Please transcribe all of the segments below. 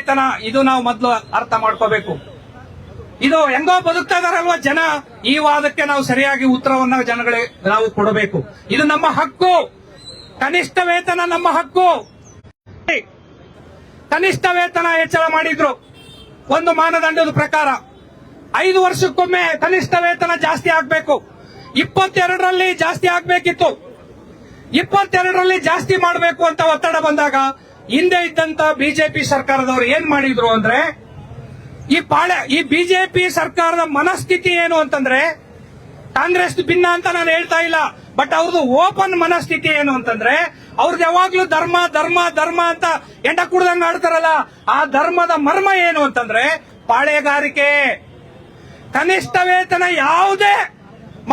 ವೇತನ ಇದು ನಾವು ಮೊದಲು ಅರ್ಥ ಮಾಡ್ಕೋಬೇಕು. ಇದು ಹೆಂಗೋ ಬದುಕ್ತಾ ಇದಾರಲ್ವಾ ಜನ, ಈ ವಾದಕ್ಕೆ ನಾವು ಸರಿಯಾಗಿ ಉತ್ತರವನ್ನ ಜನಗಳಿಗೆ ನಾವು ಕೊಡಬೇಕು. ಇದು ನಮ್ಮ ಹಕ್ಕು. ಕನಿಷ್ಠ ವೇತನ ನಮ್ಮ ಹಕ್ಕು. ಕನಿಷ್ಠ ವೇತನ ಹೆಚ್ಚಳ ಮಾಡಿದ್ರು ಒಂದು ಮಾನದಂಡದ ಪ್ರಕಾರ. 5 ವರ್ಷಕ್ಕೊಮ್ಮೆ ಕನಿಷ್ಠ ವೇತನ ಜಾಸ್ತಿ ಆಗ್ಬೇಕು. 22ರಲ್ಲಿ ಜಾಸ್ತಿ ಆಗ್ಬೇಕಿತ್ತು. 22ರಲ್ಲಿ ಜಾಸ್ತಿ ಮಾಡಬೇಕು ಅಂತ ಒತ್ತಡ ಬಂದಾಗ ಹಿಂದೆ ಇದ್ದಂತ ಬಿಜೆಪಿ ಸರ್ಕಾರದವರು ಏನ್ ಮಾಡಿದ್ರು ಅಂದ್ರೆ, ಈ ಬಿಜೆಪಿ ಸರ್ಕಾರದ ಮನಸ್ಥಿತಿ ಏನು ಅಂತಂದ್ರೆ, ಕಾಂಗ್ರೆಸ್ ಭಿನ್ನ ಅಂತ ನಾನು ಹೇಳ್ತಾ ಇಲ್ಲ, ಬಟ್ ಅವ್ರದ್ದು ಓಪನ್ ಮನಸ್ಥಿತಿ ಏನು ಅಂತಂದ್ರೆ, ಅವ್ರದ್ದು ಯಾವಾಗ್ಲೂ ಧರ್ಮ ಧರ್ಮ ಧರ್ಮ ಅಂತ ಎಂಡ ಕುಡ್ದಂಗ ಆಡ್ತಾರಲ್ಲ, ಆ ಧರ್ಮದ ಮರ್ಮ ಏನು ಅಂತಂದ್ರೆ ಪಾಳೆಗಾರಿಕೆ. ಕನಿಷ್ಠ ವೇತನ ಯಾವುದೇ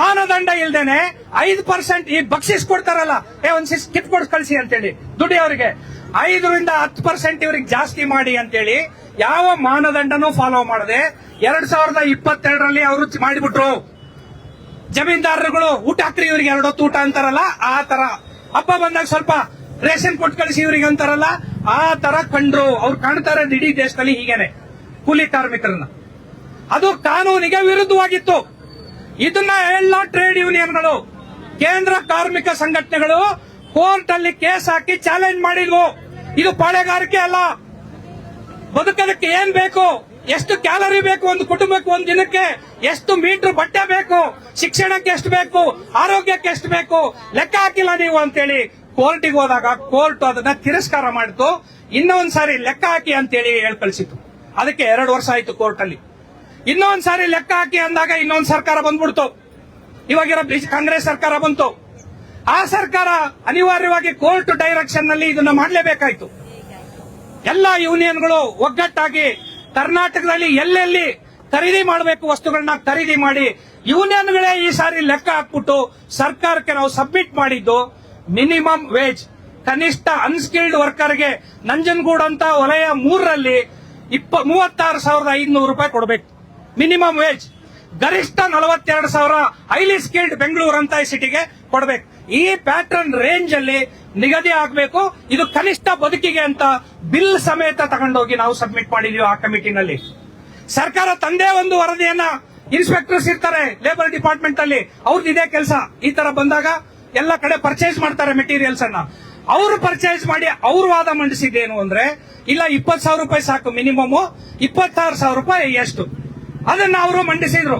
ಮಾನದಂಡ ಇಲ್ದೇನೆ 5% ಈ ಬಕ್ಷಿಸ್ ಕೊಡ್ತಾರಲ್ಲ, ಒಂದ್ ಕಿಟ್ ಕೊಡ್ ಕಳಿಸಿ ಅಂತೇಳಿ ದುಡಿಯೋರಿಗೆ 5ರಿಂದ 10% ಇವ್ರಿಗೆ ಜಾಸ್ತಿ ಮಾಡಿ ಅಂತೇಳಿ ಯಾವ ಮಾನದಂಡನೂ ಫಾಲೋ ಮಾಡದೆ 2022ರಲ್ಲಿ ಅವರು ಮಾಡಿಬಿಟ್ರು. ಜಮೀನ್ದಾರರುಗಳು ಊಟ ಹಾಕ್ರಿ ಇವ್ರಿಗೆ 2 ಹೊತ್ತು ಊಟ ಅಂತಾರಲ್ಲ, ಆ ತರ ಹಬ್ಬ ಬಂದಾಗ ಸ್ವಲ್ಪ ರೇಷನ್ ಕೊಟ್ಟು ಕಳಿಸಿ ಇವ್ರಿಗೆ ಅಂತಾರಲ್ಲ, ಆ ತರ ಕಂಡ್ರು. ಅವ್ರು ಕಾಣ್ತಾರೆ ಇಡೀ ದೇಶದಲ್ಲಿ ಹೀಗೇನೆ ಕೂಲಿ ಕಾರ್ಮಿಕರನ್ನ. ಅದು ಕಾನೂನಿಗೆ ವಿರುದ್ಧವಾಗಿತ್ತು. ಇದನ್ನ ಎಲ್ಲ ಟ್ರೇಡ್ ಯೂನಿಯನ್ಗಳು, ಕೇಂದ್ರ ಕಾರ್ಮಿಕ ಸಂಘಟನೆಗಳು ಕೋರ್ಟ್ ಅಲ್ಲಿ ಕೇಸ್ ಹಾಕಿ ಚಾಲೆಂಜ್ ಮಾಡಿದ್ವು. ಇದು ಪಾಳೆಗಾರಿಕೆ ಅಲ್ಲ. ಬದುಕೋದಕ್ಕೆ ಏನ್ ಬೇಕು, ಎಷ್ಟು ಕ್ಯಾಲರಿ ಬೇಕು ಒಂದು ಕುಟುಂಬಕ್ಕೆ, ಒಂದು ದಿನಕ್ಕೆ ಎಷ್ಟು ಮೀಟರ್ ಬಟ್ಟೆ ಬೇಕು, ಶಿಕ್ಷಣಕ್ಕೆ ಎಷ್ಟು ಬೇಕು, ಆರೋಗ್ಯಕ್ಕೆ ಎಷ್ಟು ಬೇಕು, ಲೆಕ್ಕ ಹಾಕಿಲ್ಲ ನೀವು ಅಂತೇಳಿ ಕೋರ್ಟಿಗೆ ಹೋದಾಗ ಕೋರ್ಟ್ ಅದನ್ನ ತಿರಸ್ಕಾರ ಮಾಡಿತು. ಇನ್ನೊಂದ್ಸಾರಿ ಲೆಕ್ಕ ಹಾಕಿ ಅಂತೇಳಿ ಹೇಳಿ ಕಳಿಸಿತು. ಅದಕ್ಕೆ 2 ವರ್ಷ ಆಯ್ತು ಕೋರ್ಟ್ ಅಲ್ಲಿ. ಇನ್ನೊಂದ್ಸಾರಿ ಲೆಕ್ಕ ಹಾಕಿ ಅಂದಾಗ ಇನ್ನೊಂದ್ ಸರ್ಕಾರ ಬಂದ್ಬಿಡ್ತು. ಇವಾಗಿರೋ ಕಾಂಗ್ರೆಸ್ ಸರ್ಕಾರ ಬಂತು. ಆ ಸರ್ಕಾರ ಅನಿವಾರ್ಯವಾಗಿ ಕೋರ್ಟ್ ಡೈರೆಕ್ಷನ್ ನಲ್ಲಿ ಇದನ್ನ ಮಾಡಲೇಬೇಕಾಯ್ತು. ಎಲ್ಲ ಯೂನಿಯನ್ಗಳು ಒಗ್ಗಟ್ಟಾಗಿ ಕರ್ನಾಟಕದಲ್ಲಿ ಎಲ್ಲೆಲ್ಲಿ ಖರೀದಿ ಮಾಡಬೇಕು ವಸ್ತುಗಳನ್ನ ಖರೀದಿ ಮಾಡಿ, ಯೂನಿಯನ್ಗಳೇ ಈ ಸಾರಿ ಲೆಕ್ಕ ಹಾಕ್ಬಿಟ್ಟು ಸರ್ಕಾರಕ್ಕೆ ನಾವು ಸಬ್ಮಿಟ್ ಮಾಡಿದ್ದು ಮಿನಿಮಮ್ ವೇಜ್. ಕನಿಷ್ಠ ಅನ್ಸ್ಕಿಲ್ಡ್ ವರ್ಕರ್ಗೆ ನಂಜನಗೂಡು ಅಂತ ವಲಯ 3ರಲ್ಲಿ 36,500 ರೂಪಾಯಿ ಕೊಡಬೇಕು ಮಿನಿಮಮ್ ವೇಜ್. ಗರಿಷ್ಠ 42,000 ಹೈಲಿ ಸ್ಕಿಲ್ಡ್ ಬೆಂಗಳೂರು ಅಂತ ಸಿಟಿಗೆ ಕೊಡಬೇಕು. ಈ ಪ್ಯಾಟರ್ನ್ ರೇಂಜ್ ಅಲ್ಲಿ ನಿಗದಿ ಆಗಬೇಕು. ಇದು ಕನಿಷ್ಠ ಬದುಕಿಗೆ ಅಂತ ಬಿಲ್ ಸಮೇತ ತಗೊಂಡೋಗಿ ನಾವು ಸಬ್ಮಿಟ್ ಮಾಡಿದೀವಿ ಆ ಕಮಿಟಿನಲ್ಲಿ. ಸರ್ಕಾರ ತಂದೆ ಒಂದು ವರದಿಯನ್ನ, ಇನ್ಸ್ಪೆಕ್ಟರ್ಸ್ ಇರ್ತಾರೆ ಲೇಬರ್ ಡಿಪಾರ್ಟ್ಮೆಂಟ್ ಅಲ್ಲಿ, ಅವ್ರದ್ದು ಇದೇ ಕೆಲಸ. ಈ ತರ ಬಂದಾಗ ಎಲ್ಲ ಕಡೆ ಪರ್ಚೇಸ್ ಮಾಡ್ತಾರೆ ಮೆಟೀರಿಯಲ್ಸ್ ಅನ್ನ. ಅವರು ಪರ್ಚೇಸ್ ಮಾಡಿ ಅವ್ರ ವಾದ ಮಂಡಿಸಿದ್ದೇನು ಅಂದ್ರೆ, ಇಲ್ಲ 20,000 ರೂಪಾಯಿ ಸಾಕು ಮಿನಿಮಮ್, 26,000 ರೂಪಾಯಿ ಎಷ್ಟು, ಅದನ್ನ ಅವರು ಮಂಡಿಸಿದ್ರು.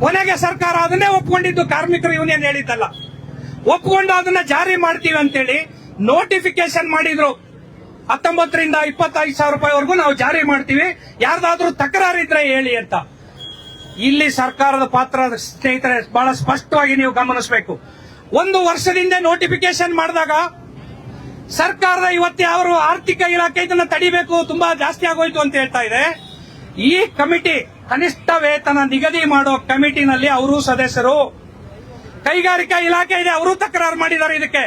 ಕೊನೆಗೆ ಸರ್ಕಾರ ಅದನ್ನೇ ಒಪ್ಕೊಂಡಿದ್ದು. ಕಾರ್ಮಿಕರ ಯೂನಿಯನ್ ಹೇಳಿದ್ದಲ್ಲ, ಒಪ್ಕೊಂಡು ಅದನ್ನ ಜಾರಿ ಮಾಡ್ತೀವಿ ಅಂತೇಳಿ ನೋಟಿಫಿಕೇಶನ್ ಮಾಡಿದ್ರು. 19ರಿಂದ 25,000 ರೂಪಾಯಿವರೆಗೂ ನಾವು ಜಾರಿ ಮಾಡ್ತೀವಿ, ಯಾರ್ದಾದ್ರೂ ತಕರಾರಿದ್ರೆ ಹೇಳಿ ಅಂತ. ಇಲ್ಲಿ ಸರ್ಕಾರದ ಪಾತ್ರ ಸ್ನೇಹಿತರೆ ಬಹಳ ಸ್ಪಷ್ಟವಾಗಿ ನೀವು ಗಮನಿಸಬೇಕು. 1 ವರ್ಷದಿಂದ ನೋಟಿಫಿಕೇಶನ್ ಮಾಡಿದಾಗ ಸರ್ಕಾರದ ಇವತ್ತೇ ಅವರು ಆರ್ಥಿಕ ಇಲಾಖೆ ಇದನ್ನ ತಡಿಬೇಕು, ತುಂಬಾ ಜಾಸ್ತಿ ಆಗೋಯ್ತು ಅಂತ ಹೇಳ್ತಾ ಇದೆ. ಈ ಕಮಿಟಿ, ಕನಿಷ್ಠ ವೇತನ ನಿಗದಿ ಮಾಡೋ ಕಮಿಟಿನಲ್ಲಿ ಅವರು ಸದಸ್ಯರು. ಕೈಗಾರಿಕಾ ಇಲಾಖೆ ಇದೆ, ಅವರು ತಕರಾರು ಮಾಡಿದ್ದಾರೆ ಇದಕ್ಕೆ,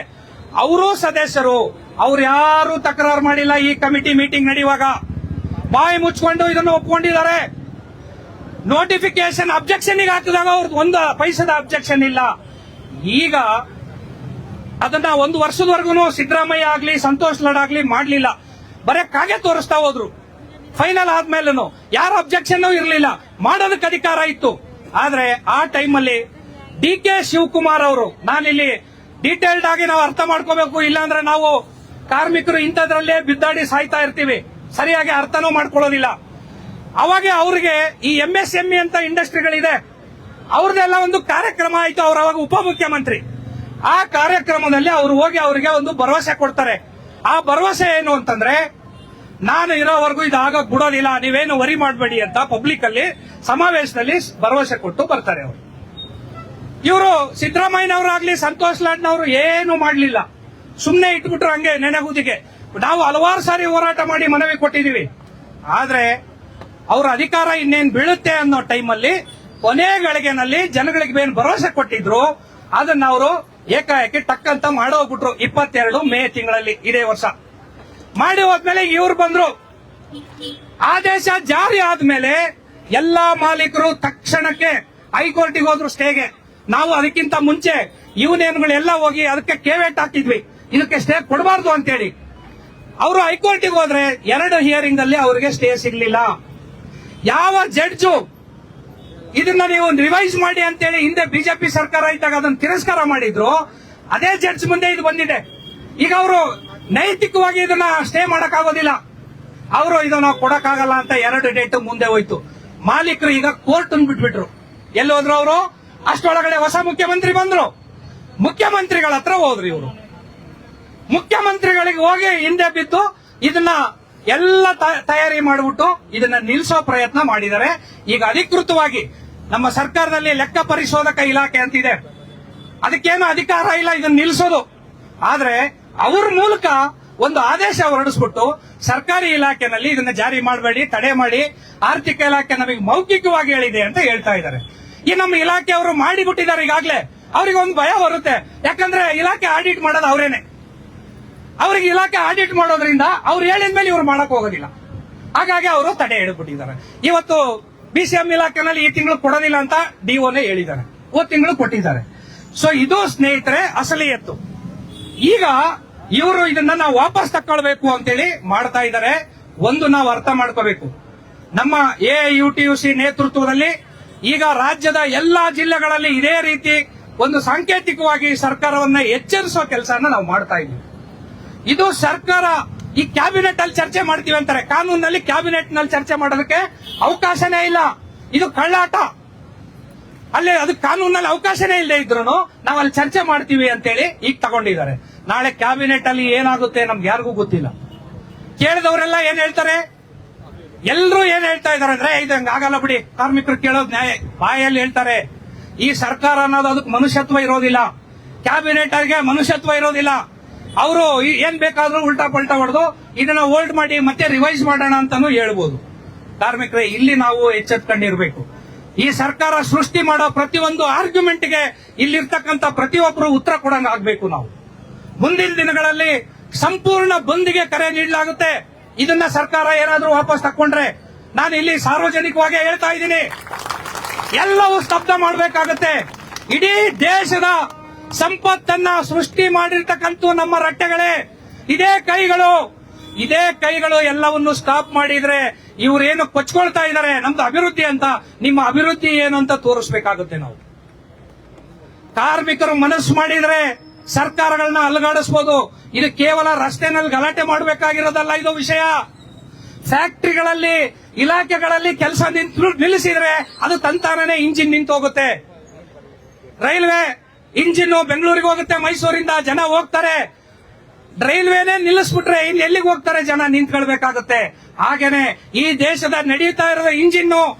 ಅವರು ಸದಸ್ಯರು. ಅವ್ರು ಯಾರು ತಕರಾರು ಮಾಡಿಲ್ಲ. ಈ ಕಮಿಟಿ ಮೀಟಿಂಗ್ ನಡೆಯುವಾಗ ಬಾಯಿ ಮುಚ್ಕೊಂಡು ಇದನ್ನು ಒಪ್ಕೊಂಡಿದ್ದಾರೆ. ನೋಟಿಫಿಕೇಶನ್ ಅಬ್ಜೆಕ್ಷನ್ ಹಾಕಿದಾಗ ಅವ್ರದ್ದು 1 ಪೈಸದ ಅಬ್ಜೆಕ್ಷನ್ ಇಲ್ಲ. ಈಗ ಅದನ್ನ 1 ವರ್ಷದವರೆಗೂ ಸಿದ್ದರಾಮಯ್ಯ ಆಗ್ಲಿ ಸಂತೋಷ್ ಲಾಡ್ ಆಗ್ಲಿ ಮಾಡ್ಲಿಲ್ಲ, ಬರೇ ಕಾಗೆ ತೋರಿಸ್ತಾ ಹೋದ್ರು. ಫೈನಲ್ ಆದ್ಮೇಲೂ ಯಾರ ಅಬ್ಜೆಕ್ಷನ್ ಇರಲಿಲ್ಲ, ಮಾಡೋದಕ್ಕೆ ಅಧಿಕಾರ ಇತ್ತು. ಆದ್ರೆ ಆ ಟೈಮಲ್ಲಿ ಡಿ.ಕೆ. ಶಿವಕುಮಾರ್ ಅವರು, ನಾನಿಲ್ಲಿ ಡೀಟೇಲ್ಡ್ ಆಗಿ ನಾವು ಅರ್ಥ ಮಾಡ್ಕೋಬೇಕು, ಇಲ್ಲಾಂದ್ರೆ ನಾವು ಕಾರ್ಮಿಕರು ಇಂಥದ್ರಲ್ಲೇ ಬಿದ್ದಾಡಿ ಸಾಯ್ತಾ ಇರ್ತೀವಿ, ಸರಿಯಾಗಿ ಅರ್ಥನೂ ಮಾಡ್ಕೊಳ್ಳೋದಿಲ್ಲ. ಅವಾಗ ಅವರಿಗೆ ಈ MSME ಅಂತ ಇಂಡಸ್ಟ್ರಿಗಳಿದೆ, ಅವ್ರದ್ದೆಲ್ಲ ಒಂದು ಕಾರ್ಯಕ್ರಮ ಆಯ್ತು. ಅವ್ರ ಅವಾಗ ಉಪಮುಖ್ಯಮಂತ್ರಿ. ಆ ಕಾರ್ಯಕ್ರಮದಲ್ಲಿ ಅವರು ಹೋಗಿ ಅವರಿಗೆ ಒಂದು ಭರವಸೆ ಕೊಡ್ತಾರೆ. ಆ ಭರವಸೆ ಏನು ಅಂತಂದ್ರೆ, ನಾನು ಇರೋವರೆಗೂ ಇದಾಗಕ್ ಬಿಡೋದಿಲ್ಲ, ನೀವೇನು ವರಿ ಮಾಡಬೇಡಿ ಅಂತ ಪಬ್ಲಿಕ್ ಅಲ್ಲಿ ಸಮಾವೇಶದಲ್ಲಿ ಭರವಸೆ ಕೊಟ್ಟು ಬರ್ತಾರೆ ಅವರು. ಇವರು ಸಿದ್ದರಾಮಯ್ಯನವರಾಗ್ಲಿ ಸಂತೋಷ್ ಲಾಡ್ನವರು ಏನು ಮಾಡಲಿಲ್ಲ, ಸುಮ್ಮನೆ ಇಟ್ಬಿಟ್ರು ಹಂಗೆ ನೆನೆಗುದಿಗೆ. ನಾವು ಹಲವಾರು ಸಾರಿ ಹೋರಾಟ ಮಾಡಿ ಮನವಿ ಕೊಟ್ಟಿದೀವಿ. ಆದ್ರೆ ಅವರ ಅಧಿಕಾರ ಇನ್ನೇನು ಬೀಳುತ್ತೆ ಅನ್ನೋ ಟೈಮಲ್ಲಿ ಕೊನೆ ಗಳಿಗೆನಲ್ಲಿ ಜನಗಳಿಗೆ ಏನು ಭರವಸೆ ಕೊಟ್ಟಿದ್ರು ಅದನ್ನ ಅವರು ಏಕಾಏಕಿ ಟಕ್ಕಂತ ಮಾಡೋಗ್ಬಿಟ್ರು. 22 ಮೇ ತಿಂಗಳಲ್ಲಿ ಇದೇ ವರ್ಷ ಮಾಡಿ ಹೋದ್ಮೇಲೆ ಇವ್ರು ಬಂದ್ರು. ಆದೇಶ ಜಾರಿ ಆದ್ಮೇಲೆ ಎಲ್ಲಾ ಮಾಲೀಕರು ತಕ್ಷಣಕ್ಕೆ ಹೈಕೋರ್ಟಿಗೆ ಹೋದ್ರು ಸ್ಟೇಗೆ. ನಾವು ಅದಕ್ಕಿಂತ ಮುಂಚೆ ಯೂನಿಯನ್ಗಳೆಲ್ಲ ಹೋಗಿ ಅದಕ್ಕೆ ಕೇವೇಟ್ ಹಾಕಿದ್ವಿ, ಇದಕ್ಕೆ ಸ್ಟೇ ಕೊಡಬಾರ್ದು ಅಂತೇಳಿ. ಅವರು ಹೈಕೋರ್ಟಿಗೆ ಹೋದ್ರೆ 2 ಹಿಯರಿಂಗ್ ಅಲ್ಲಿ ಅವರಿಗೆ ಸ್ಟೇ ಸಿಗ್ಲಿಲ್ಲ. ಯಾವ ಜಡ್ಜು ಇದನ್ನ ನೀವು ರಿವೈಸ್ ಮಾಡಿ ಅಂತೇಳಿ ಹಿಂದೆ ಬಿಜೆಪಿ ಸರ್ಕಾರ ಇದ್ದಾಗ ಅದನ್ನು ತಿರಸ್ಕಾರ ಮಾಡಿದ್ರು, ಅದೇ ಜಡ್ಜ್ ಮುಂದೆ ಇದು ಬಂದಿದೆ. ಈಗ ಅವರು ನೈತಿಕವಾಗಿ ಇದನ್ನ ಸ್ಟೇ ಮಾಡಕ್ಕಾಗೋದಿಲ್ಲ, ಅವರು ಇದನ್ನ ಕೊಡಕ್ಕಾಗಲ್ಲ ಅಂತ 2 ಡೇಟ್ ಮುಂದೆ ಹೋಯ್ತು. ಮಾಲೀಕರು ಈಗ ಕೋರ್ಟ್ ಬಿಟ್ಬಿಟ್ರು. ಎಲ್ಲಿ ಹೋದ್ರು ಅವರು? ಅಷ್ಟೊಳಗಡೆ ಹೊಸ ಮುಖ್ಯಮಂತ್ರಿ ಬಂದ್ರು, ಮುಖ್ಯಮಂತ್ರಿಗಳ ಹತ್ರ ಹೋದ್ರು ಇವರು. ಮುಖ್ಯಮಂತ್ರಿಗಳಿಗೆ ಹೋಗಿ ಹಿಂದೆ ಬಿದ್ದು ಇದನ್ನ ಎಲ್ಲ ತಯಾರಿ ಮಾಡಿಬಿಟ್ಟು ಇದನ್ನ ನಿಲ್ಲಿಸೋ ಪ್ರಯತ್ನ ಮಾಡಿದ್ದಾರೆ. ಈಗ ಅಧಿಕೃತವಾಗಿ ನಮ್ಮ ಸರ್ಕಾರದಲ್ಲಿ ಲೆಕ್ಕ ಪರಿಶೋಧಕ ಇಲಾಖೆ ಅಂತಿದೆ, ಅದಕ್ಕೇನು ಅಧಿಕಾರ ಇಲ್ಲ ಇದನ್ನ ನಿಲ್ಲಿಸೋದು. ಆದ್ರೆ ಅವ್ರ ಮೂಲಕ ಒಂದು ಆದೇಶ ಹೊರಡಿಸ್ಬಿಟ್ಟು ಸರ್ಕಾರಿ ಇಲಾಖೆನಲ್ಲಿ ಇದನ್ನ ಜಾರಿ ಮಾಡಬೇಡಿ, ತಡೆ ಮಾಡಿ, ಆರ್ಥಿಕ ಇಲಾಖೆ ನಮಗೆ ಮೌಖಿಕವಾಗಿ ಹೇಳಿದೆ ಅಂತ ಹೇಳ್ತಾ ಇದ್ದಾರೆ. ಈ ನಮ್ಮ ಇಲಾಖೆ ಅವರು ಮಾಡಿಬಿಟ್ಟಿದ್ದಾರೆ ಈಗಾಗಲೇ. ಅವ್ರಿಗೆ ಒಂದು ಭಯ ಬರುತ್ತೆ, ಯಾಕಂದ್ರೆ ಇಲಾಖೆ ಆಡಿಟ್ ಮಾಡೋದು ಅವರೇನೆ. ಅವ್ರಿಗೆ ಇಲಾಖೆ ಆಡಿಟ್ ಮಾಡೋದ್ರಿಂದ ಅವ್ರು ಹೇಳಿದ ಮೇಲೆ ಇವ್ರು ಮಾಡಕ್ ಹೋಗೋದಿಲ್ಲ, ಹಾಗಾಗಿ ಅವರು ತಡೆ ಹಿಡಿದ್ಬಿಟ್ಟಿದ್ದಾರೆ. ಇವತ್ತು BCM ಇಲಾಖೆನಲ್ಲಿ ಈ ತಿಂಗಳು ಕೊಡೋದಿಲ್ಲ ಅಂತ DOನೇ ಹೇಳಿದ್ದಾರೆ, ಹೋದ ತಿಂಗಳು ಕೊಟ್ಟಿದ್ದಾರೆ. ಸೊ ಇದು ಸ್ನೇಹಿತರೆ ಅಸಲಿಯತ್ತು. ಈಗ ಇವರು ಇದನ್ನ ನಾವು ವಾಪಸ್ ತಕ್ಕೊಳ್ಬೇಕು ಅಂತೇಳಿ ಮಾಡ್ತಾ ಇದ್ದಾರೆ. ಒಂದು ನಾವು ಅರ್ಥ ಮಾಡ್ಕೋಬೇಕು, ನಮ್ಮ AIUTUC ನೇತೃತ್ವದಲ್ಲಿ ಈಗ ರಾಜ್ಯದ ಎಲ್ಲಾ ಜಿಲ್ಲೆಗಳಲ್ಲಿ ಇದೇ ರೀತಿ ಒಂದು ಸಾಂಕೇತಿಕವಾಗಿ ಸರ್ಕಾರವನ್ನ ಎಚ್ಚರಿಸುವ ಕೆಲಸನ ನಾವು ಮಾಡ್ತಾ ಇದ್ದೀವಿ. ಇದು ಸರ್ಕಾರ ಈ ಕ್ಯಾಬಿನೆಟ್ ಅಲ್ಲಿ ಚರ್ಚೆ ಮಾಡ್ತೀವಿ ಅಂತಾರೆ, ಕಾನೂನಲ್ಲಿ ಕ್ಯಾಬಿನೆಟ್ ನಲ್ಲಿ ಚರ್ಚೆ ಮಾಡೋದಕ್ಕೆ ಅವಕಾಶನೇ ಇಲ್ಲ. ಇದು ಕಳ್ಳಾಟ. ಅಲ್ಲಿ ಅದು ಕಾನೂನಲ್ಲಿ ಅವಕಾಶನೇ ಇಲ್ಲದೆ ಇದ್ರು ನಾವು ಅಲ್ಲಿ ಚರ್ಚೆ ಮಾಡ್ತೀವಿ ಅಂತೇಳಿ ಈಗ ತಗೊಂಡಿದ್ದಾರೆ. ನಾಳೆ ಕ್ಯಾಬಿನೆಟ್ ಅಲ್ಲಿ ಏನಾಗುತ್ತೆ ನಮ್ಗೆ ಯಾರಿಗೂ ಗೊತ್ತಿಲ್ಲ. ಕೇಳಿದವರೆಲ್ಲ ಏನ್ ಹೇಳ್ತಾರೆ, ಎಲ್ಲರೂ ಏನ್ ಹೇಳ್ತಾ ಇದಾರೆ ಅಂದ್ರೆ ಇದಂಗ ಆಗಲ್ಲ ಬಿಡಿ, ಕಾರ್ಮಿಕರು ಕೇಳೋದು ನ್ಯಾಯ. ಬಾಯಲ್ಲಿ ಹೇಳ್ತಾರೆ, ಈ ಸರ್ಕಾರ ಅನ್ನೋದು ಅದಕ್ಕೆ ಮನುಷ್ಯತ್ವ ಇರೋದಿಲ್ಲ, ಕ್ಯಾಬಿನೆಟ್ ಅವರಿಗೆ ಮನುಷ್ಯತ್ವ ಇರೋದಿಲ್ಲ. ಅವರು ಏನ್ ಬೇಕಾದ್ರೂ ಉಲ್ಟಾ ಪಲ್ಟಾ ಹೊಡೆದು ಇದನ್ನ ಹೋಲ್ಡ್ ಮಾಡಿ ಮತ್ತೆ ರಿವೈಸ್ ಮಾಡೋಣ ಅಂತಾನು ಹೇಳ್ಬೋದು. ಕಾರ್ಮಿಕರೇ, ಇಲ್ಲಿ ನಾವು ಎಚ್ಚೆತ್ಕೊಂಡಿರ್ಬೇಕು. ಈ ಸರ್ಕಾರ ಸೃಷ್ಟಿ ಮಾಡೋ ಪ್ರತಿಯೊಂದು ಆರ್ಗ್ಯುಮೆಂಟ್ಗೆ ಇಲ್ಲಿರ್ತಕ್ಕಂಥ ಪ್ರತಿಯೊಬ್ಬರು ಉತ್ತರ ಕೊಡಂಗ ಆಗ್ಬೇಕು. ನಾವು ಮುಂದಿನ ದಿನಗಳಲ್ಲಿ ಸಂಪೂರ್ಣ ಬಂದ್ಗೆ ಕರೆ ನೀಡಲಾಗುತ್ತೆ. ಇದನ್ನ ಸರ್ಕಾರ ಏನಾದ್ರೂ ವಾಪಸ್ ತಕ್ಕೊಂಡ್ರೆ ನಾನು ಇಲ್ಲಿ ಸಾರ್ವಜನಿಕವಾಗಿ ಹೇಳ್ತಾ ಇದ್ದೀನಿ, ಎಲ್ಲವೂ ಸ್ತಬ್ಧ ಮಾಡಬೇಕಾಗತ್ತೆ. ಇಡೀ ದೇಶದ ಸಂಪತ್ತನ್ನ ಸೃಷ್ಟಿ ಮಾಡಿರ್ತಕ್ಕಂಥ ನಮ್ಮ ರಟ್ಟೆಗಳೇ, ಇದೇ ಕೈಗಳು ಎಲ್ಲವನ್ನು ಸ್ಟಾಪ್ ಮಾಡಿದ್ರೆ ಇವರೇನು ಕೊಚ್ಕೊಳ್ತಾ ಇದ್ದಾರೆ ನಮ್ದು ಅಭಿವೃದ್ಧಿ ಅಂತ, ನಿಮ್ಮ ಅಭಿವೃದ್ಧಿ ಏನು ಅಂತ ತೋರಿಸಬೇಕಾಗುತ್ತೆ. ನಾವು ಕಾರ್ಮಿಕರು ಮನಸ್ಸು ಮಾಡಿದ್ರೆ ಸರ್ಕಾರಗಳನ್ನ ಅಲುಗಾಡಿಸಬಹುದು. ಇದು ಕೇವಲ ರಸ್ತೆನಲ್ಲಿ ಗಲಾಟೆ ಮಾಡಬೇಕಾಗಿರೋದಲ್ಲ ಇದು ವಿಷಯ. ಫ್ಯಾಕ್ಟರಿಗಳಲ್ಲಿ, ಇಲಾಖೆಗಳಲ್ಲಿ ಕೆಲಸ ನಿಲ್ಲಿಸಿದ್ರೆ ಅದು ತಂತಾನೇ ಇಂಜಿನ್ ನಿಂತು ಹೋಗುತ್ತೆ. ರೈಲ್ವೆ ಇಂಜಿನ್ ಬೆಂಗಳೂರಿಗೆ ಹೋಗುತ್ತೆ, ಮೈಸೂರಿಂದ ಜನ ಹೋಗ್ತಾರೆ. ರೈಲ್ವೆನೇ ನಿಲ್ಲಿಸ್ಬಿಟ್ರೆ ಇನ್ನು ಎಲ್ಲಿಗೆ ಹೋಗ್ತಾರೆ ಜನ? ನಿಂತ್ಕೊಳ್ಬೇಕಾಗುತ್ತೆ. ಹಾಗೇನೆ ಈ ದೇಶದ ನಡೀತಾ ಇರೋ ಇಂಜಿನ್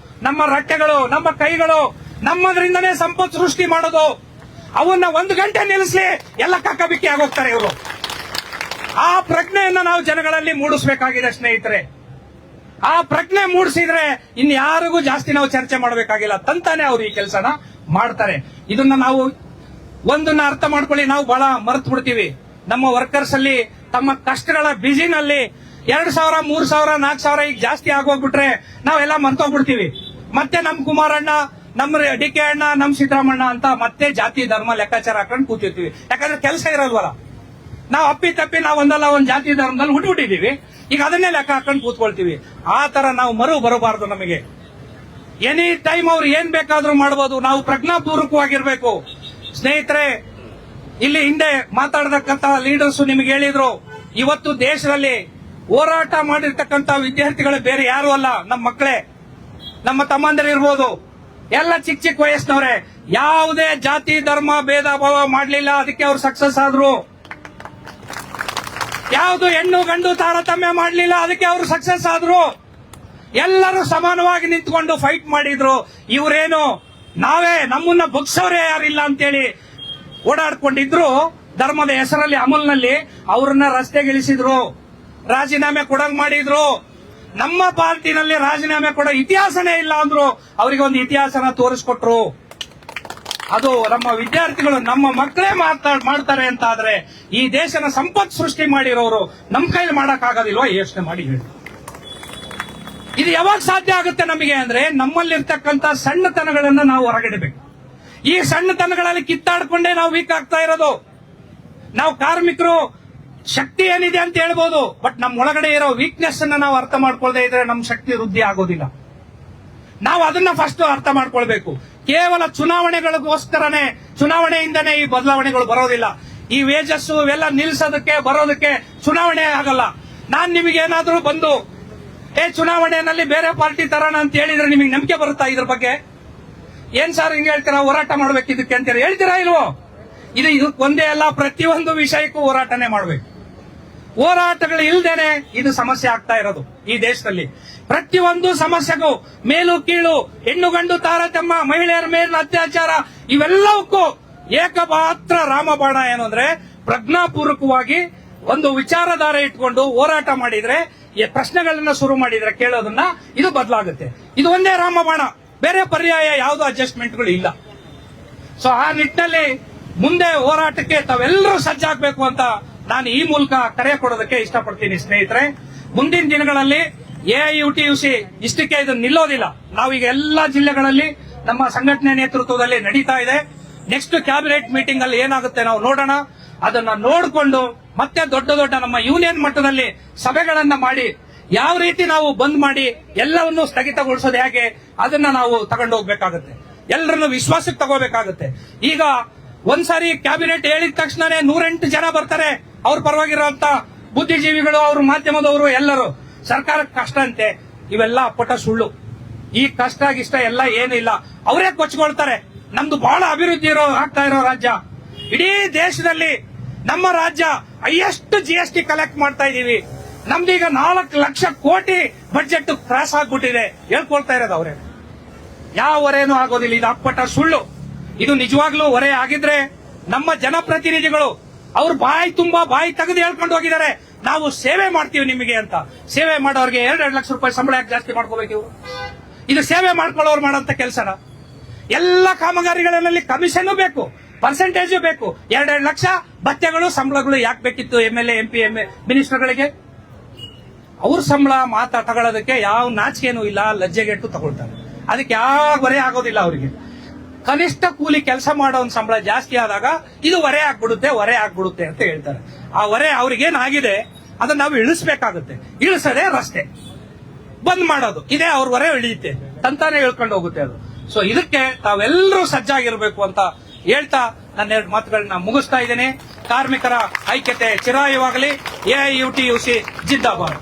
ನಮ್ಮ ರಟ್ಟೆಗಳು, ನಮ್ಮ ಕೈಗಳು, ನಮ್ಮದ್ರಿಂದನೇ ಸಂಪತ್ತು ಸೃಷ್ಟಿ ಮಾಡೋದು. ಅವನ್ನ 1 ಗಂಟೆ ನಿಲ್ಲಿಸ್ಲಿ ಎಲ್ಲ ಕಕ್ಕಬಿಕ್ಕಿ ಆಗೋಗ್ತಾರೆ ಇವರು. ಆ ಪ್ರಜ್ಞೆಯನ್ನ ನಾವು ಜನಗಳಲ್ಲಿ ಮೂಡಿಸಬೇಕಾಗಿದೆ ಸ್ನೇಹಿತರೆ. ಆ ಪ್ರಜ್ಞೆ ಮೂಡಿಸಿದ್ರೆ ಇನ್ಯಾರಿಗೂ ಜಾಸ್ತಿ ನಾವು ಚರ್ಚೆ ಮಾಡಬೇಕಾಗಿಲ್ಲ, ತಂತಾನೆ ಅವ್ರು ಈ ಕೆಲಸನ ಮಾಡ್ತಾರೆ. ಇದನ್ನ ನಾವು ಒಂದನ್ನ ಅರ್ಥ ಮಾಡ್ಕೊಳ್ಳಿ, ನಾವು ಬಹಳ ಮರೆತು ಬಿಡ್ತೀವಿ. ನಮ್ಮ ವರ್ಕರ್ಸ್ ಅಲ್ಲಿ ತಮ್ಮ ಕಷ್ಟಗಳ ಬಿಸಿನಲ್ಲಿ 2,000, 3,000, 4,000 ಈಗ ಜಾಸ್ತಿ ಆಗೋಗ್ಬಿಟ್ರೆ ನಾವೆಲ್ಲ ಮರ್ತೋಗ್ಬಿಡ್ತೀವಿ. ಮತ್ತೆ ನಮ್ ಕುಮಾರಣ್ಣ, ನಮ್ DK ಅಣ್ಣ, ನಮ್ ಸಿದ್ದರಾಮಣ್ಣ ಅಂತ ಮತ್ತೆ ಜಾತಿ ಧರ್ಮ ಲೆಕ್ಕಾಚಾರ ಹಾಕೊಂಡು ಕೂತಿರ್ತೀವಿ. ಯಾಕಂದ್ರೆ ಕೆಲಸ ಇರಲ್ವಲ್ಲ. ನಾವು ಅಪ್ಪಿ ತಪ್ಪಿ ನಾವು ಒಂದಲ್ಲ ಒಂದ್ ಜಾತಿ ಧರ್ಮದಲ್ಲಿ ಹುಟ್ಟುಬಿಟ್ಟಿದೀವಿ. ಈಗ ಅದನ್ನೇ ಲೆಕ್ಕ ಹಾಕೊಂಡು ಕೂತ್ಕೊಳ್ತೀವಿ. ಆ ತರ ನಾವು ಬರಬಾರದು. ನಮಗೆ ಎನಿ ಟೈಮ್ ಅವ್ರು ಏನ್ ಬೇಕಾದ್ರೂ ಮಾಡಬಹುದು. ನಾವು ಪ್ರಜ್ಞಾಪೂರ್ವಕವಾಗಿರ್ಬೇಕು ಸ್ನೇಹಿತರೆ. ಇಲ್ಲಿ ಹಿಂದೆ ಮಾತಾಡತಕ್ಕಂತ ಲೀಡರ್ಸ್ ನಿಮಗೆ ಹೇಳಿದ್ರು, ಇವತ್ತು ದೇಶದಲ್ಲಿ ಹೋರಾಟ ಮಾಡಿರ್ತಕ್ಕಂಥ ವಿದ್ಯಾರ್ಥಿಗಳು ಬೇರೆ ಯಾರು ಅಲ್ಲ, ನಮ್ಮ ಮಕ್ಕಳೇ, ನಮ್ಮ ತಮ್ಮಂದಿರಿರ್ಬೋದು, ಎಲ್ಲ ಚಿಕ್ಕ ಚಿಕ್ಕ ವಯಸ್ಸಿನವ್ರೆ. ಯಾವುದೇ ಜಾತಿ ಧರ್ಮ ಭೇದ ಭಾವ ಮಾಡಲಿಲ್ಲ, ಅದಕ್ಕೆ ಅವ್ರು ಸಕ್ಸಸ್ ಆದ್ರು. ಯಾವುದು ಹೆಣ್ಣು ಗಂಡು ತಾರತಮ್ಯ ಮಾಡಲಿಲ್ಲ, ಅದಕ್ಕೆ ಅವರು ಸಕ್ಸಸ್ ಆದ್ರು. ಎಲ್ಲರೂ ಸಮಾನವಾಗಿ ನಿಂತ್ಕೊಂಡು ಫೈಟ್ ಮಾಡಿದ್ರು. ಇವರೇನು ನಾವೇ ನಮ್ಮನ್ನ ಬಗ್ಸೋರೇ ಯಾರಿಲ್ಲ ಅಂತೇಳಿ ಓಡಾಡ್ಕೊಂಡಿದ್ರು. ಧರ್ಮದ ಹೆಸರಲ್ಲಿ ಅಮಲ್ನಲ್ಲಿ ಅವರನ್ನ ರಸ್ತೆಗಿಳಿಸಿದ್ರು, ರಾಜೀನಾಮೆ ಕೊಡಂಗ್ ಮಾಡಿದ್ರು. ನಮ್ಮ ಪಾರ್ಟಿನಲ್ಲಿ ರಾಜೀನಾಮೆ ಕೊಡೋ ಇತಿಹಾಸನೇ ಇಲ್ಲ ಅಂದ್ರು. ಅವರಿಗೆ ಒಂದು ಇತಿಹಾಸನ ತೋರಿಸ್ಕೊಟ್ರು. ಅದು ನಮ್ಮ ವಿದ್ಯಾರ್ಥಿಗಳು, ನಮ್ಮ ಮಕ್ಕಳೇ ಮಾಡ್ತಾರೆ ಅಂತ ಆದ್ರೆ ಈ ದೇಶನ ಸಂಪತ್ತು ಸೃಷ್ಟಿ ಮಾಡಿರೋರು ನಮ್ಮ ಕೈಲಿ ಮಾಡಕ್ಕಾಗೋದಿಲ್ವಾ? ಯೋಚನೆ ಮಾಡಿ ಹೇಳಿ. ಇದು ಯಾವಾಗ ಸಾಧ್ಯ ಆಗುತ್ತೆ ನಮಗೆ ಅಂದ್ರೆ ನಮ್ಮಲ್ಲಿರ್ತಕ್ಕಂಥ ಸಣ್ಣತನಗಳನ್ನ ನಾವು ಹೊರಗಿಡಬೇಕು. ಈ ಸಣ್ಣತನಗಳಲ್ಲಿ ಕಿತ್ತಾಡ್ಕೊಂಡೇ ನಾವು ವೀಕ್ ಆಗ್ತಾ ಇರೋದು. ನಾವು ಕಾರ್ಮಿಕರು ಶಕ್ತಿ ಏನಿದೆ ಅಂತ ಹೇಳ್ಬೋದು, ಬಟ್ ನಮ್ಮ ಒಳಗಡೆ ಇರೋ ವೀಕ್ನೆಸ್ ಅನ್ನ ನಾವು ಅರ್ಥ ಮಾಡ್ಕೊಳ್ದೇ ಇದ್ರೆ ನಮ್ಮ ಶಕ್ತಿ ವೃದ್ಧಿ ಆಗೋದಿಲ್ಲ. ನಾವು ಅದನ್ನ ಫಸ್ಟ್ ಅರ್ಥ ಮಾಡ್ಕೊಳ್ಬೇಕು. ಕೇವಲ ಚುನಾವಣೆಗಳಿಗೋಸ್ಕರನೇ, ಚುನಾವಣೆಯಿಂದನೇ ಈ ಬದಲಾವಣೆಗಳು ಬರೋದಿಲ್ಲ. ಈ ವೇಜಸ್ ಇವೆಲ್ಲ ನಿಲ್ಸೋದಕ್ಕೆ ಬರೋದಕ್ಕೆ ಚುನಾವಣೆ ಆಗಲ್ಲ. ನಾನ್ ನಿಮಗೇನಾದ್ರೂ ಬಂದು ಚುನಾವಣೆಯಲ್ಲಿ ಬೇರೆ ಪಾರ್ಟಿ ತರೋಣ ಅಂತ ಹೇಳಿದ್ರೆ ನಿಮಗೆ ನಂಬಿಕೆ ಬರುತ್ತಾ ಇದ್ರ ಬಗ್ಗೆ? ಏನ್ ಸರ್ ಹಿಂಗೆ ಹೇಳ್ತೀರಾ, ಹೋರಾಟ ಮಾಡ್ಬೇಕು ಇದಕ್ಕೆ ಅಂತ ಹೇಳ್ತೀರಾ ಇಲ್ವೋ? ಇದು ಒಂದೇ ಅಲ್ಲ, ಪ್ರತಿಯೊಂದು ವಿಷಯಕ್ಕೂ ಹೋರಾಟನೇ ಮಾಡ್ಬೇಕು. ಹೋರಾಟಗಳು ಇಲ್ದೇನೆ ಇದು ಸಮಸ್ಯೆ ಆಗ್ತಾ ಇರೋದು ಈ ದೇಶದಲ್ಲಿ. ಪ್ರತಿಯೊಂದು ಸಮಸ್ಯೆಗೂ ಮೇಲು ಕೀಳು, ಹೆಣ್ಣು ಗಂಡು ತಾರತಮ್ಯ, ಮಹಿಳೆಯರ ಮೇಲಿನ ಅತ್ಯಾಚಾರ, ಇವೆಲ್ಲವಕ್ಕೂ ಏಕಮಾತ್ರ ರಾಮಬಾಣ ಏನು ಅಂದ್ರೆ ಪ್ರಜ್ಞಾಪೂರ್ವಕವಾಗಿ ಒಂದು ವಿಚಾರಧಾರೆ ಇಟ್ಕೊಂಡು ಹೋರಾಟ ಮಾಡಿದ್ರೆ, ಪ್ರಶ್ನೆಗಳನ್ನ ಶುರು ಮಾಡಿದ್ರೆ ಕೇಳೋದನ್ನ, ಇದು ಬದಲಾಗುತ್ತೆ. ಇದು ಒಂದೇ ರಾಮಬಾಣ, ಬೇರೆ ಪರ್ಯಾಯ ಯಾವ್ದು ಅಡ್ಜಸ್ಟ್ಮೆಂಟ್ಗಳು ಇಲ್ಲ. ಸೊ ಆ ನಿಟ್ಟಿನಲ್ಲಿ ಮುಂದೆ ಹೋರಾಟಕ್ಕೆ ತಾವೆಲ್ಲರೂ ಸಜ್ಜಾಗಬೇಕು ಅಂತ ನಾನು ಈ ಮೂಲಕ ಕರೆ ಕೊಡೋದಕ್ಕೆ ಇಷ್ಟಪಡ್ತೀನಿ. ಸ್ನೇಹಿತರೆ, ಮುಂದಿನ ದಿನಗಳಲ್ಲಿ AIUTUC ಇಷ್ಟಕ್ಕೆ ಇದು ನಿಲ್ಲೋದಿಲ್ಲ. ನಾವೀಗ ಎಲ್ಲಾ ಜಿಲ್ಲೆಗಳಲ್ಲಿ ನಮ್ಮ ಸಂಘಟನೆ ನೇತೃತ್ವದಲ್ಲಿ ನಡೀತಾ ಇದೆ. ನೆಕ್ಸ್ಟ್ ಕ್ಯಾಬಿನೆಟ್ ಮೀಟಿಂಗ್ ಅಲ್ಲಿ ಏನಾಗುತ್ತೆ ನಾವು ನೋಡೋಣ. ಅದನ್ನ ನೋಡಿಕೊಂಡು ಮತ್ತೆ ದೊಡ್ಡ ದೊಡ್ಡ ನಮ್ಮ ಯೂನಿಯನ್ ಮಟ್ಟದಲ್ಲಿ ಸಭೆಗಳನ್ನ ಮಾಡಿ ಯಾವ ರೀತಿ ನಾವು ಬಂದ್ ಮಾಡಿ ಎಲ್ಲವನ್ನೂ ಸ್ಥಗಿತಗೊಳಿಸೋದು ಹೇಗೆ ಅದನ್ನ ನಾವು ತಗೊಂಡು ಹೋಗ್ಬೇಕಾಗುತ್ತೆ. ಎಲ್ಲರನ್ನು ವಿಶ್ವಾಸಕ್ಕೆ ತಗೋಬೇಕಾಗುತ್ತೆ. ಈಗ ಒಂದ್ಸಾರಿ ಕ್ಯಾಬಿನೆಟ್ ಹೇಳಿದ ತಕ್ಷಣನೇ 108 ಜನ ಬರ್ತಾರೆ, ಅವ್ರ ಪರವಾಗಿರುವಂತ ಬುದ್ಧಿಜೀವಿಗಳು, ಅವ್ರ ಮಾಧ್ಯಮದವರು ಎಲ್ಲರೂ. ಸರ್ಕಾರಕ್ಕೆ ಕಷ್ಟ ಅಂತೆ, ಇವೆಲ್ಲ ಅಪ್ಪಟ ಸುಳ್ಳು. ಈ ಕಷ್ಟ ಗಿಷ್ಟ ಎಲ್ಲ ಏನಿಲ್ಲ, ಅವರೇ ಕೊಚ್ಕೊಳ್ತಾರೆ. ನಮ್ದು ಬಹಳ ಅಭಿವೃದ್ಧಿ ಆಗ್ತಾ ಇರೋ ರಾಜ್ಯ. ಇಡೀ ದೇಶದಲ್ಲಿ ನಮ್ಮ ರಾಜ್ಯ ಹೈಯೆಸ್ಟ್ GST ಕಲೆಕ್ಟ್ ಮಾಡ್ತಾ ಇದೀವಿ. ನಮ್ದೀಗ 4 ಲಕ್ಷ ಕೋಟಿ ಬಜೆಟ್ ಕ್ರಾಸ್ ಆಗ್ಬಿಟ್ಟಿದೆ. ಹೇಳ್ಕೊಳ್ತಾ ಇರೋದು ಅವರೇ. ಯಾವ ಹೊರೆನೂ ಆಗೋದಿಲ್ಲ, ಇದು ಅಪ್ಪಟ ಸುಳ್ಳು. ಇದು ನಿಜವಾಗ್ಲೂ ಹೊರೆ ಆಗಿದ್ರೆ ನಮ್ಮ ಜನಪ್ರತಿನಿಧಿಗಳು ಅವ್ರ ಬಾಯಿ ತುಂಬಾ ಬಾಯಿ ತೆಗೆದು ಹೇಳ್ಕೊಂಡು ಹೋಗಿದ್ದಾರೆ, ನಾವು ಸೇವೆ ಮಾಡ್ತೀವಿ ನಿಮಗೆ ಅಂತ. ಸೇವೆ ಮಾಡೋರಿಗೆ 2 ಲಕ್ಷ ರೂಪಾಯಿ ಸಂಬಳ ಯಾಕೆ ಜಾಸ್ತಿ ಮಾಡ್ಕೋಬೇಕು ಇವರು? ಇದು ಸೇವೆ ಮಾಡ್ಕೊಳ್ಳೋರು ಮಾಡೋಂತ ಕೆಲಸನ? ಎಲ್ಲ ಕಾಮಗಾರಿಗಳಲ್ಲಿ ಕಮಿಷನ್ ಬೇಕು, ಪರ್ಸೆಂಟೇಜ್ ಬೇಕು. 2 ಲಕ್ಷ ಭತ್ಯೆಗಳು ಸಂಬಳಗಳು ಯಾಕೆ ಬೇಕಿತ್ತು MLA MP ಮಿನಿಸ್ಟರ್ಗಳಿಗೆ? ಅವ್ರ ಸಂಬಳ ತಗೊಳ್ಳೋದಕ್ಕೆ ಯಾವ ನಾಚಿಕೆನೂ ಇಲ್ಲ, ಲಜ್ಜೆಗೆಟ್ಟು ತಗೊಳ್ತಾರೆ. ಅದಕ್ಕೆ ಯಾವ ಹೊರೆ ಆಗೋದಿಲ್ಲ ಅವರಿಗೆ. ಕನಿಷ್ಠ ಕೂಲಿ ಕೆಲಸ ಮಾಡೋ ಒಂದು ಸಂಬಳ ಜಾಸ್ತಿ ಆದಾಗ ಇದು ಹೊರೆ ಆಗ್ಬಿಡುತ್ತೆ ಅಂತ ಹೇಳ್ತಾರೆ. ಆ ಹೊರೆ ಅವ್ರಿಗೇನಾಗಿದೆ ಅದನ್ನ ನಾವು ಇಳಿಸಬೇಕಾಗುತ್ತೆ. ಇಳಿಸದೆ ರಸ್ತೆ ಬಂದ್ ಮಾಡೋದು, ಇದೇ ಅವ್ರ ಹೊರೆ ಇಳಿಯುತ್ತೆ, ತಂತಾನೆ ಇಳ್ಕೊಂಡು ಹೋಗುತ್ತೆ ಅದು. ಸೊ ಇದಕ್ಕೆ ತಾವೆಲ್ಲರೂ ಸಜ್ಜಾಗಿರ್ಬೇಕು ಅಂತ ಹೇಳ್ತಾ ನನ್ನ 2 ಮಾತುಗಳನ್ನ ಮುಗಿಸ್ತಾ ಇದ್ದೇನೆ. ಕಾರ್ಮಿಕರ ಐಕ್ಯತೆ ಚಿರಾಯವಾಗಲಿ. AIUTUC ಜಿಂದಾಬಾದ್.